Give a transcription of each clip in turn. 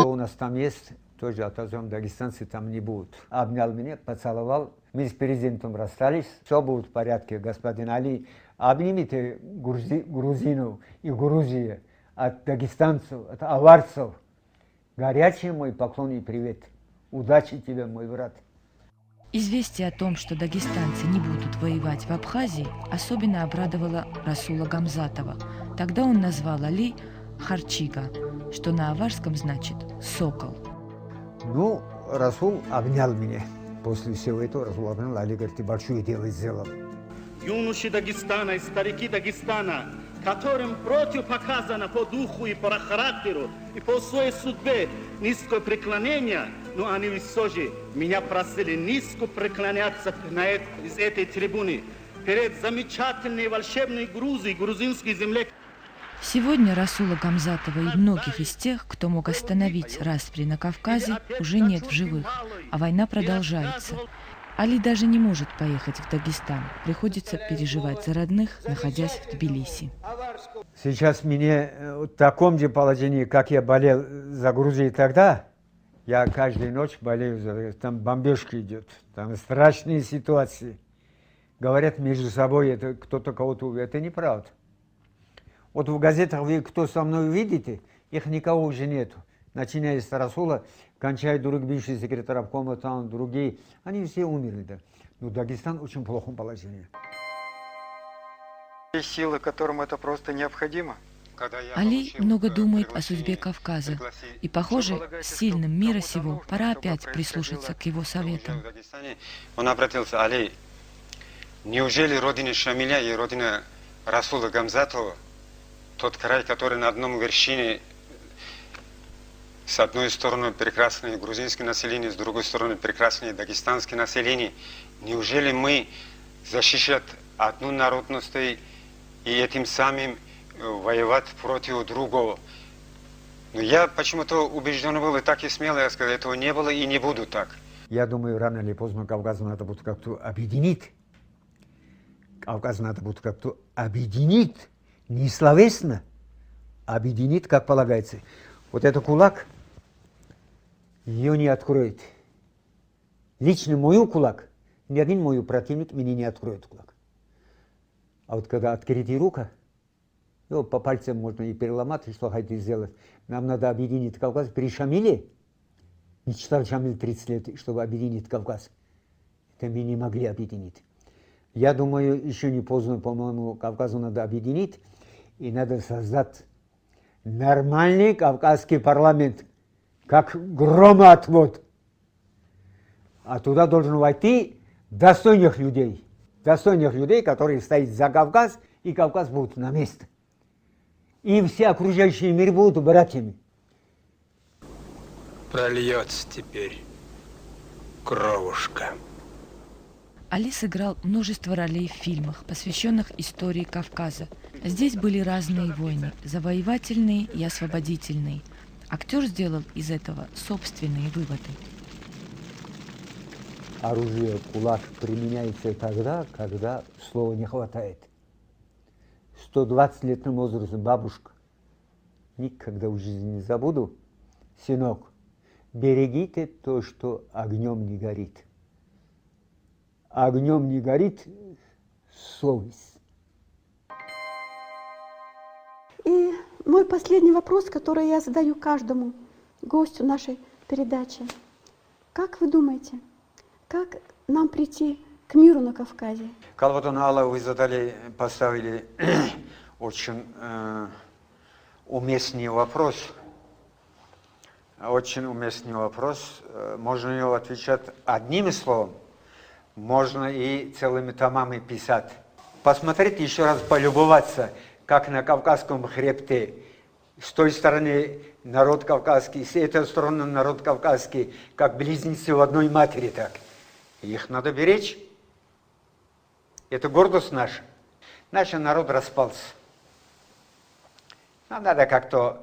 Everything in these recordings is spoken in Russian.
У нас там есть, тоже отозовем, дагестанцы там не будут. Обнял меня, поцеловал. Мы с президентом расстались. Все будет в порядке, господин Али. Обнимите грузинов и Грузии от дагестанцев, от аварцев. Горячий мой поклон и привет. Удачи тебе, мой брат. Известие о том, что дагестанцы не будут воевать в Абхазии, особенно обрадовало Расула Гамзатова. Тогда он назвал Али Харчига, что на аварском значит «сокол». Ну, Расул обнял меня. После всего этого Расул обнял, Али говорит, ты большое дело сделал. Юноши Дагестана и старики Дагестана, которым противопоказано по духу и по характеру, и по своей судьбе низкое преклонение, но они все же меня просили низко преклоняться из этой трибуны перед замечательной волшебной Грузией, грузинской земле. Сегодня Расула Гамзатова и многих из тех, кто мог остановить распри на Кавказе, уже нет в живых, а война продолжается. Али даже не может поехать в Дагестан, приходится переживать за родных, находясь в Тбилиси. Сейчас мне в таком же положении, как я болел за Грузию тогда, я каждую ночь болею, там бомбежка идет, там страшные ситуации. Говорят между собой, это кто-то кого-то убьет, это неправда. Вот в газетах вы кто со мной увидите, их никого уже нету. Начиная с Расула, кончая друг бывший секретарь обкома, там другие, они все умерли. Да. Но Дагестан в очень плохом положении. Силы, которым это просто необходимо. Али много думает о судьбе Кавказа. И, похоже, сильным мира сего пора опять прислушаться к его советам. Он обратился: Али, неужели родина Шамиля и родина Расула Гамзатова, тот край, который на одном вершине, с одной стороны прекрасное грузинское население, с другой стороны прекрасное дагестанское население, неужели мы защищать одну народность и этим самым воевать против другого? Но я почему-то убежден был, и так и смело я сказал, этого не было и не буду так. Я думаю, рано или поздно Кавказ надо будет как-то объединить. Кавказ надо будет как-то объединить. Не словесно, объединить, как полагается. Вот этот кулак, ее не откроет. Лично мой кулак, ни один мой противник меня не откроет кулак. А вот когда открытая рука, по пальцам можно и переломать, и что хотите сделать. Нам надо объединить Кавказ. При Шамиле, не читал Шамиль 30 лет, чтобы объединить Кавказ. Это мы не могли объединить. Я думаю, еще не поздно, по-моему, Кавказу надо объединить. И надо создать нормальный кавказский парламент, как громоотвод. А туда должен войти достойных людей, которые стоят за Кавказ, и Кавказ будет на месте. И все окружающие мир будут братьями. Прольется теперь кровушка. Али сыграл множество ролей в фильмах, посвященных истории Кавказа. Здесь были разные войны, завоевательные и освободительные. Актер сделал из этого собственные выводы. Оружие, кулак применяется тогда, когда слова не хватает. 120-летнем возрасте бабушка, никогда в жизни не забуду, сынок, берегите то, что огнем не горит. Огнем не горит совесть. И мой последний вопрос, который я задаю каждому гостю нашей передачи. Как вы думаете, как нам прийти к миру на Кавказе? Калватон Алла, вы поставили очень уместный вопрос. Очень уместный вопрос. Можно его отвечать одним словом. Можно и целыми томами писать. Посмотрите еще раз, полюбоваться, как на Кавказском хребте. С той стороны народ кавказский, с этой стороны народ кавказский, как близнецы в одной матери так. Их надо беречь. Это гордость наша. Наш народ распался. Нам надо как-то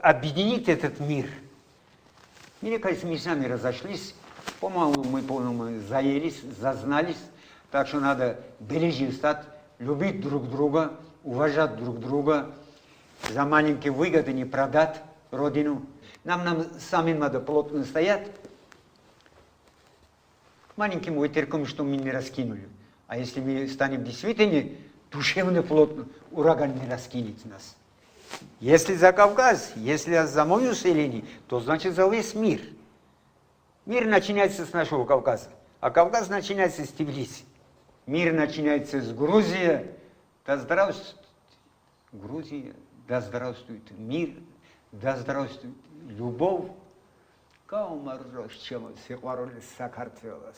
объединить этот мир. Мне кажется, мы сами разошлись. По-моему, мы заелись, зазнались. Так что надо ближе стать, любить друг друга, уважать друг друга. За маленькие выгоды не продать. родину. Нам самим надо плотно стоять. Маленьким ветерком, что мы не раскинули. А если мы станем действительно душевно плотно, ураган не раскинет нас. Если за Кавказ, если за мое население, то значит за весь мир. Мир начинается с нашего Кавказа, а Кавказ начинается с Тбилиси. Мир начинается с Грузии. Да здравствует Грузия, да здравствует мир, да здравствует любовь. Каумаррош, чем сихвароль Сакартвелас.